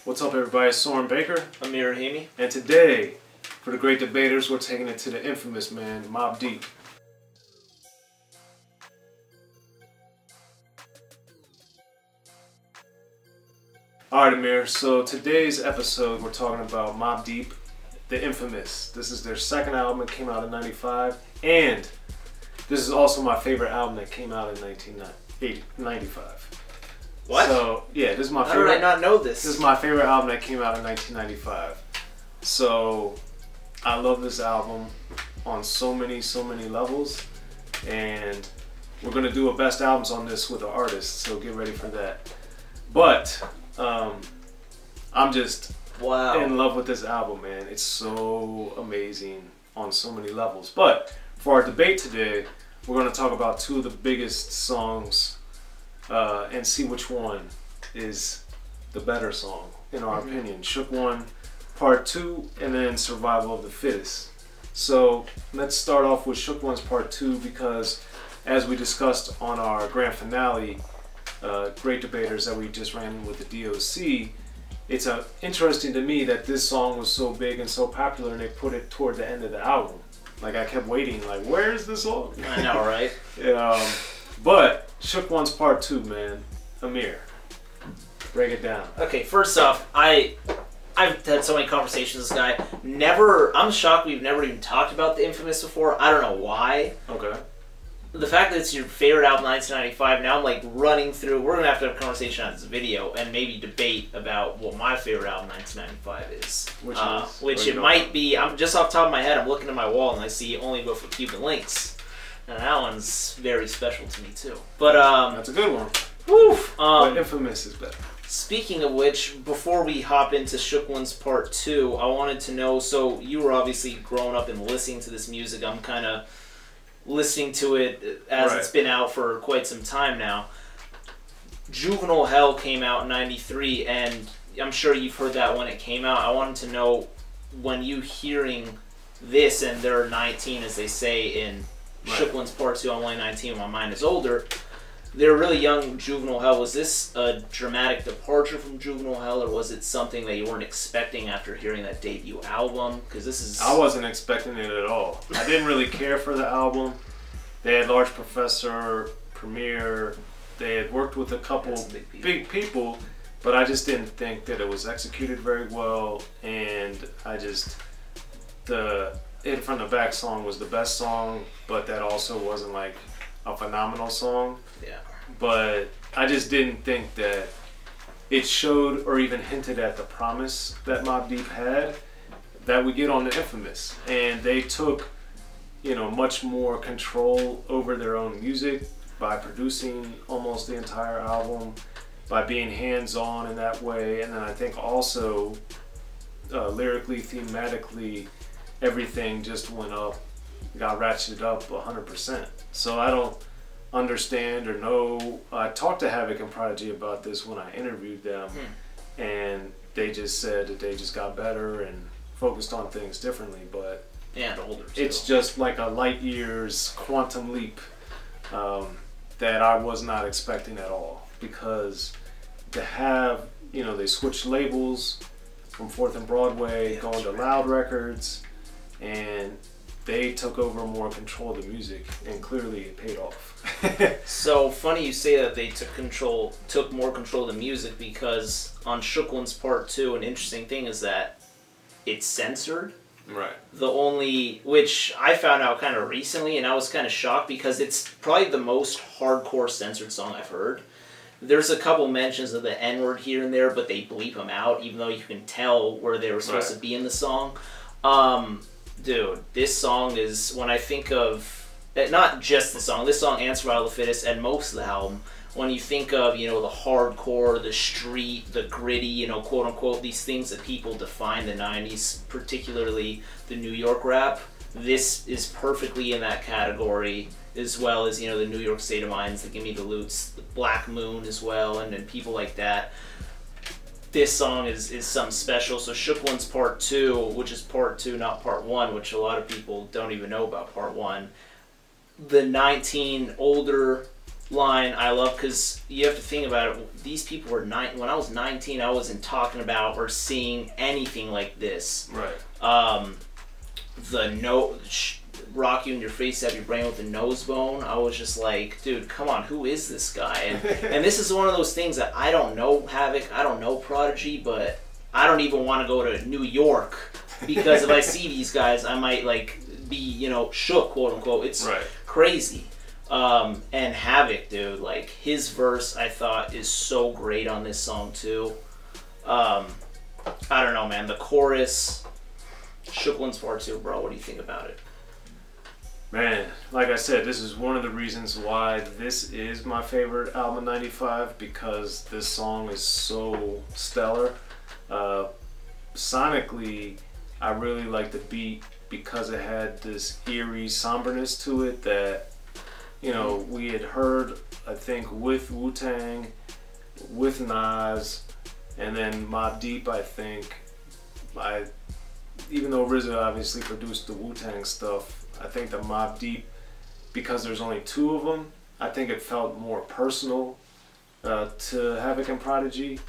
What's up, everybody? It's Soren Baker. Amir, Rahimi. And today, for the great debaters, we're taking it to the infamous man, Mobb Deep. Alright, Amir, so today's episode, we're talking about Mobb Deep, the infamous. This is their second album. It came out in '95. And this is also my favorite album that came out in 1995. What? So, yeah, this is my favorite. How did I not know this? This is my favorite album that came out in 1995. So, I love this album on so many levels. And we're going to do a best albums on this with an artist, so get ready for that. But, I'm just in love with this album, man. It's so amazing on so many levels. But, for our debate today, we're going to talk about two of the biggest songs and see which one is the better song, in our opinion. Shook One Part 2 and then Survival of the Fittest. So let's start off with Shook One's Part 2 because, as we discussed on our grand finale, great debaters that we just ran with the D.O.C, it's interesting to me that this song was so big and so popular and they put it toward the end of the album. Like, I kept waiting, like, where's the song? I know, right? But Shook One's Part 2, man. Amir, break it down. Okay, first off, I've had so many conversations with this guy. I'm shocked we've never even talked about The Infamous before. I don't know why. Okay. The fact that it's your favorite album, 1995, now I'm like running through. We're going to have a conversation on this video and maybe debate about what my favorite album, 1995 is. Which it might be. I'm just off the top of my head, I'm looking at my wall and I see Only Go for Cuban Links. And that one's very special to me too. But that's a good one. Woof. But Infamous is better. Speaking of which, before we hop into Shook One's Part 2, I wanted to know, so you were obviously growing up and listening to this music. I'm kind of listening to it as it's been out for quite some time now. Juvenile Hell came out in '93, and I'm sure you've heard that when it came out. I wanted to know, when you hearing this, and they're 19, as they say in Shook One's Part 2, I'm only 19, my mind is older. They're really young. Juvenile Hell, was this a dramatic departure from Juvenile Hell, or was it something that you weren't expecting after hearing that debut album? Because this is... I wasn't expecting it at all. I didn't really care for the album. They had Large Professor, Premier, they had worked with a couple big people, but I just didn't think that it was executed very well, and I just... The Hit From the Back song was the best song, but that also wasn't like a phenomenal song. Yeah. But I just didn't think that it showed or even hinted at the promise that Mobb Deep had that we get on the Infamous. And they took, you know, much more control over their own music by producing almost the entire album, by being hands-on in that way. And then I think also lyrically, thematically, everything just went up, got ratcheted up 100%. So I don't understand or know. I talked to Havoc and Prodigy about this when I interviewed them, and they just said that they just got better and focused on things differently. But and older too. It's just like a light years quantum leap that I was not expecting at all. Because to have, you know, they switched labels from 4th and Broadway, going to Loud Records, and they took over more control of the music, and clearly it paid off. So funny you say that they took more control of the music, because on Shook One's Part 2, an interesting thing is that it's censored. Right. Which I found out kind of recently, and I was kind of shocked because it's probably the most hardcore censored song I've heard. There's a couple mentions of the N-word here and there, but they bleep them out, even though you can tell where they were supposed to be in the song. Dude, this song is, when I think of, not just the song, this song and Survival of the Fittest and most of the album, when you think of, you know, the hardcore, the street, the gritty, you know, quote unquote, these things that people define the 90s, particularly the New York rap, this is perfectly in that category, as well as, you know, the New York State of Minds, the Gimme the Loots, the Black Moon as well, and people like that. This song is something special. So Shook One's Part 2, which is Part 2, not Part 1, which a lot of people don't even know about Part 1. The 19 older line I love, because you have to think about it. These people were when I was 19, I wasn't talking about or seeing anything like this. Right. The rock you in your face, have your brain with a nose bone. I was just like, dude, come on, who is this guy? And this is one of those things that I don't know Havoc, I don't know Prodigy, but I don't even want to go to New York, because if I see these guys, I might like be, you know, shook, quote unquote. It's crazy. And Havoc, dude, like his verse, I thought is so great on this song too. I don't know, man. The chorus, Shook One's part too, bro. What do you think about it? Man, like I said, this is one of the reasons why this is my favorite album of '95, because this song is so stellar. Sonically, I really like the beat because it had this eerie somberness to it that, you know, we had heard, I think, with Wu-Tang, with Nas, and then Mobb Deep, I think. Even though RZA obviously produced the Wu-Tang stuff, I think the Mobb Deep, because there's only two of them, I think it felt more personal to Havoc and Prodigy,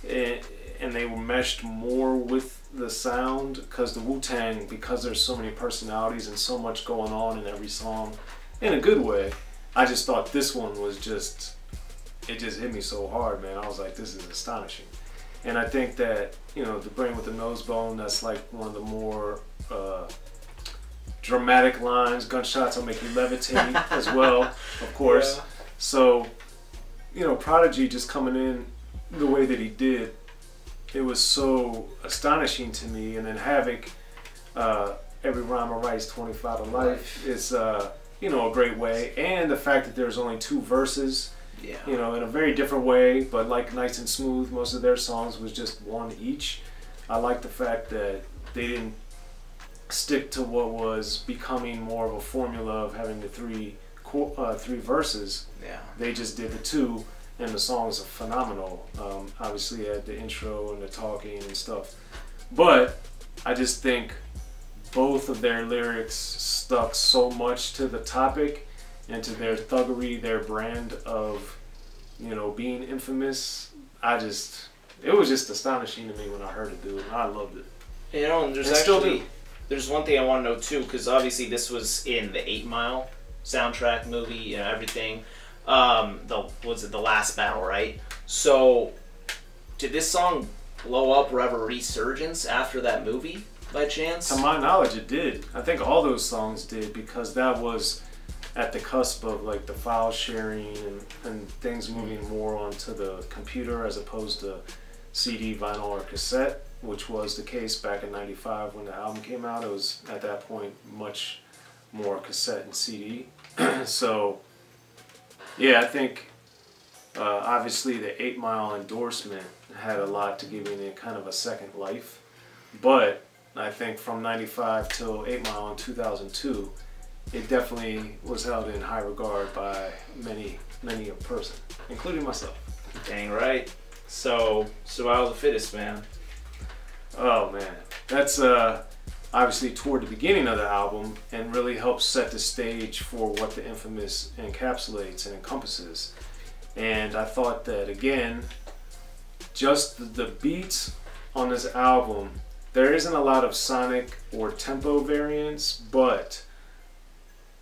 and they were meshed more with the sound, because the Wu-Tang, because there's so many personalities and so much going on in every song, in a good way, I just thought this one was just, it just hit me so hard, man. I was like, this is astonishing. And I think that, you know, the brain with the nose bone, that's like one of the more dramatic lines. Gunshots will make you levitate as well, of course. Yeah. So, you know, Prodigy just coming in the way that he did, it was so astonishing to me. And then Havoc, every rhyme I write is 25 to life. It's, you know, a great way. And the fact that there's only two verses, you know, in a very different way, but like Nice and Smooth, most of their songs was just one each. I like the fact that they didn't stick to what was becoming more of a formula of having the three verses. Yeah. They just did the two, and the songs are phenomenal. Obviously, had the intro and the talking and stuff, but I just think both of their lyrics stuck so much to the topic and to their thuggery, their brand of, you know, being infamous. It was just astonishing to me when I heard it, dude. I loved it. You know, and there's one thing I want to know too, because obviously this was in the 8 Mile soundtrack movie, you know, everything. The Last Battle, right? So, did this song blow up or have a resurgence after that movie, by chance? To my knowledge, it did. I think all those songs did, because that was at the cusp of like the file sharing and things moving more onto the computer as opposed to CD, vinyl, or cassette, which was the case back in '95 when the album came out. It was at that point much more cassette and CD. So yeah, I think obviously the 8 Mile endorsement had a lot to giving it kind of a second life, but I think from '95 till 8 Mile in 2002, it definitely was held in high regard by many a person, including myself. Dang right. So Survival of the Fittest, man. Oh man, that's obviously toward the beginning of the album and really helps set the stage for what the Infamous encapsulates and encompasses. And I thought that, again, just the beats on this album, there isn't a lot of sonic or tempo variants, but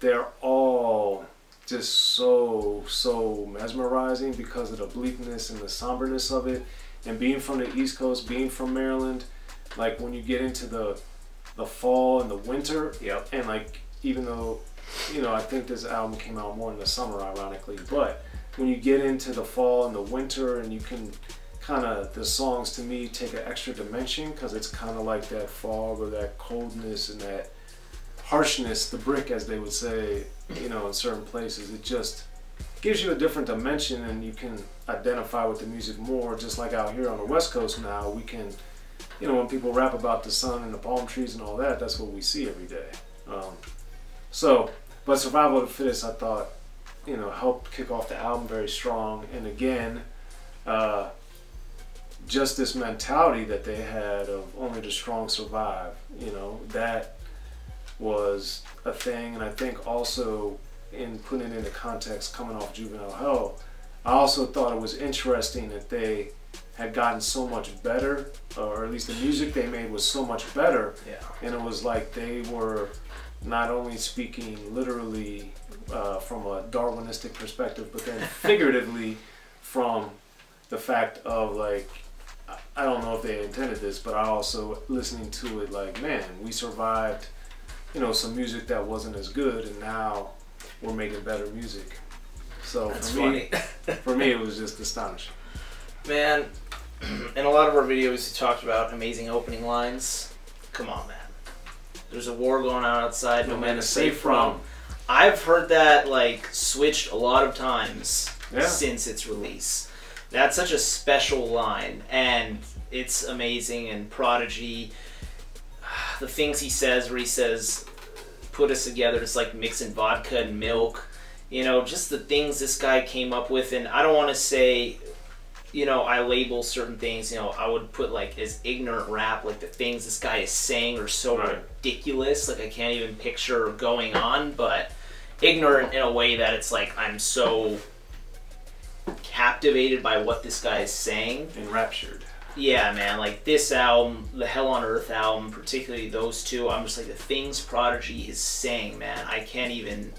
they're all just so mesmerizing because of the bleakness and the somberness of it. And being from the East Coast, being from Maryland, like when you get into the fall and the winter, and like, even though, you know, I think this album came out more in the summer, ironically, but when you get into the fall and the winter, and you can kind of, the songs to me take an extra dimension, because it's kind of like that fog or that coldness and that harshness, the brick as they would say, you know, in certain places. It just gives you a different dimension, and you can identify with the music more. Just like out here on the West Coast now, we can, you know, when people rap about the sun and the palm trees and all that, that's what we see every day. But Survival of the Fittest, I thought, you know, helped kick off the album very strong. And again, just this mentality that they had of only the strong survive, you know, that was a thing. And I think also in putting it into context coming off Juvenile Hell, I also thought it was interesting that they had gotten so much better, or at least the music they made was so much better. Yeah. And it was like they were not only speaking literally from a Darwinistic perspective, but then figuratively from the fact of like, I don't know if they intended this, but I also listening to it like, man, we survived, you know, some music that wasn't as good, and now we're making better music. So for me, it was just astonishing. Man, in a lot of our videos, we talked about amazing opening lines. Come on, man. There's a war going on outside. No man is safe from. I've heard that like switched a lot of times since its release. That's such a special line, and it's amazing. And Prodigy, the things he says, where he says, "Put us together," it's like mixing vodka and milk. You know, just the things this guy came up with. And I don't want to say, you know, I label certain things, you know, I would put like as ignorant rap, like the things this guy is saying are so ridiculous, like I can't even picture going on, but ignorant in a way that it's like I'm so captivated by what this guy is saying. Enraptured. Yeah, man, like this album, the Hell on Earth album, particularly those two, I'm just like, the things Prodigy is saying, man, I can't even,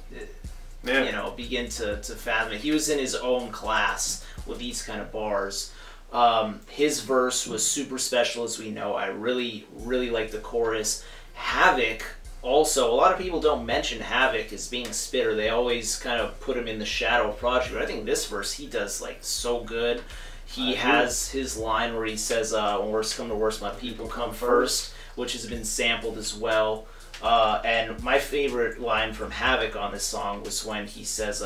you know, begin to fathom it. He was in his own class with these kind of bars. His verse was super special, as we know. I really, really like the chorus. Havoc, also, a lot of people don't mention Havoc as being a spitter. They always kind of put him in the shadow of Prodigy, but I think this verse he does like so good. He has his line where he says, when worst come to worst, my people come first, which has been sampled as well. And my favorite line from Havoc on this song was when he says,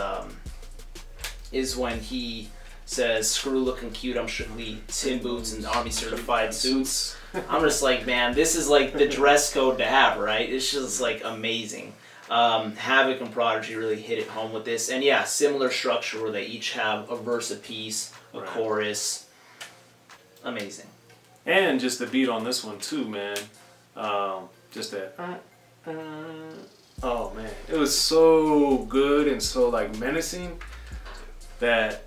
screw looking cute, I'm strictly tin boots and army certified suits. I'm just like, man, this is like the dress code to have, right? It's just like amazing. Havoc and Prodigy really hit it home with this. And yeah, similar structure where they each have a verse apiece, a chorus. Amazing. And just the beat on this one too, man. Just that. Oh man, it was so good and so like menacing that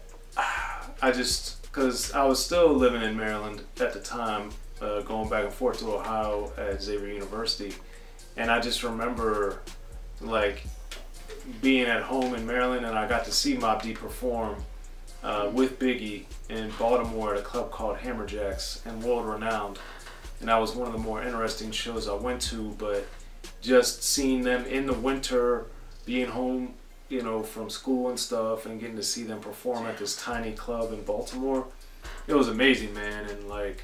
I just, because I was still living in Maryland at the time, going back and forth to Ohio at Xavier University, and I just remember like being at home in Maryland, and I got to see Mobb Deep perform with Biggie in Baltimore at a club called Hammerjacks, and world renowned, and that was one of the more interesting shows I went to. But just seeing them in the winter, being home, you know, from school and stuff, and getting to see them perform at this tiny club in Baltimore, it was amazing, man. And like,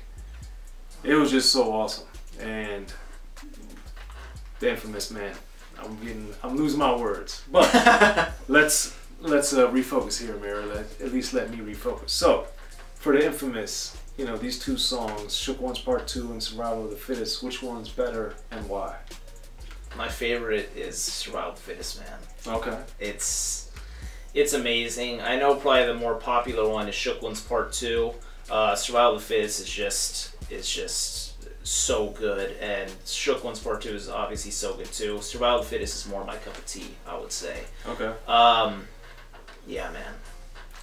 it was just so awesome. And the Infamous, man, I'm losing my words, but let's refocus here, Amir. At least let me refocus. So for the Infamous, you know, these two songs, Shook Ones Part 2 and Survival of the Fittest, which one's better and why? My favorite is Survival of the Fittest, man. Okay. It's amazing. I know probably the more popular one is Shook Ones Part 2. Survival of the Fittest is just so good, and Shook Ones Part 2 is obviously so good too. Survival of the Fittest is more my cup of tea, I would say. Okay. Yeah, man.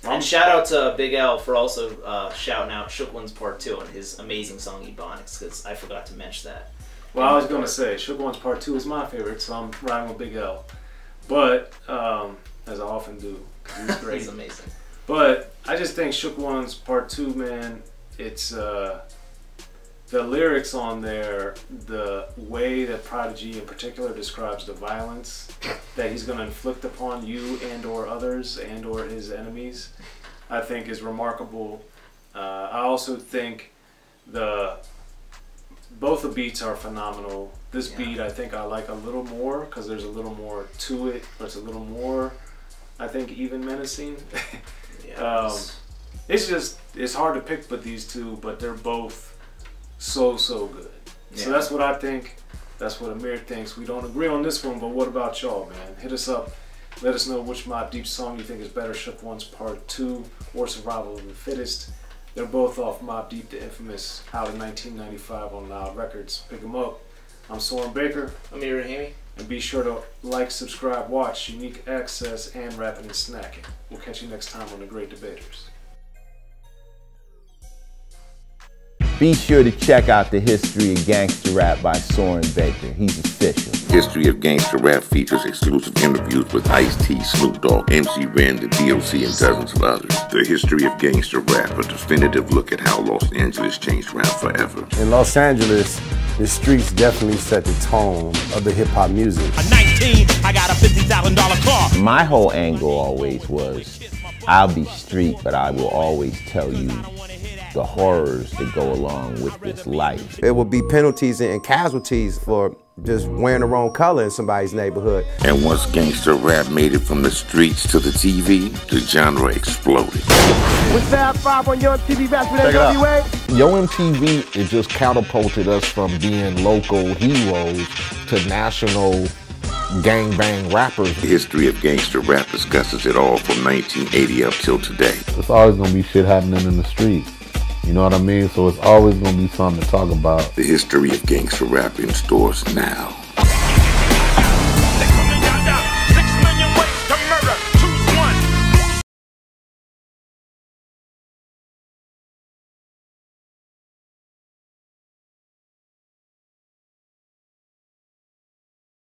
And shout out to Big L for also shouting out Shook Ones Part 2 and his amazing song Ebonics, because I forgot to mention that. Well, I was going to say, Shook Ones Part 2 is my favorite, so I'm riding with Big L. But, as I often do, because he's great. He's amazing. But I just think Shook Ones Part 2, man, it's the lyrics on there, the way that Prodigy in particular describes the violence that he's going to inflict upon you and or others and or his enemies, I think is remarkable. I also think both the beats are phenomenal. This beat I think I like a little more because there's a little more to it, or it's a little more, I think, even menacing. It's hard to pick but these two, but they're both so good. So that's what I think. That's what Amir thinks. We don't agree on this one, but what about y'all, man? Hit us up. Let us know which Mobb Deep song you think is better, Shook Ones Part 2 or Survival of the Fittest. They're both off Mobb Deep, the Infamous, out in 1995 on Loud Records. Pick them up. I'm Soren Baker. Amir, Rahimi. And be sure to like, subscribe, watch Unique Access and Rappin' and Snackin'. We'll catch you next time on The Great Debaters. Be sure to check out the History of Gangster Rap by Soren Baker. He's official. History of Gangster Rap features exclusive interviews with Ice-T, Snoop Dogg, MC Ren, the D.O.C, and dozens of others. The History of Gangster Rap, a definitive look at how Los Angeles changed rap forever. In Los Angeles, the streets definitely set the tone of the hip-hop music. At 19, I got a $50,000 car. My whole angle always was, I'll be street, but I will always tell you the horrors that go along with this life. There will be penalties and casualties for just wearing the wrong color in somebody's neighborhood. And once gangster rap made it from the streets to the TV, the genre exploded. What's that 5 on Yo MTV back with NWA? Yo MTV, it just catapulted us from being local heroes to national gangbang rappers. The History of Gangster Rap discusses it all from 1980 up till today. It's always gonna be shit happening in the streets. You know what I mean? So it's always gonna be something to talk about. The History of Gangster Rap in stores now.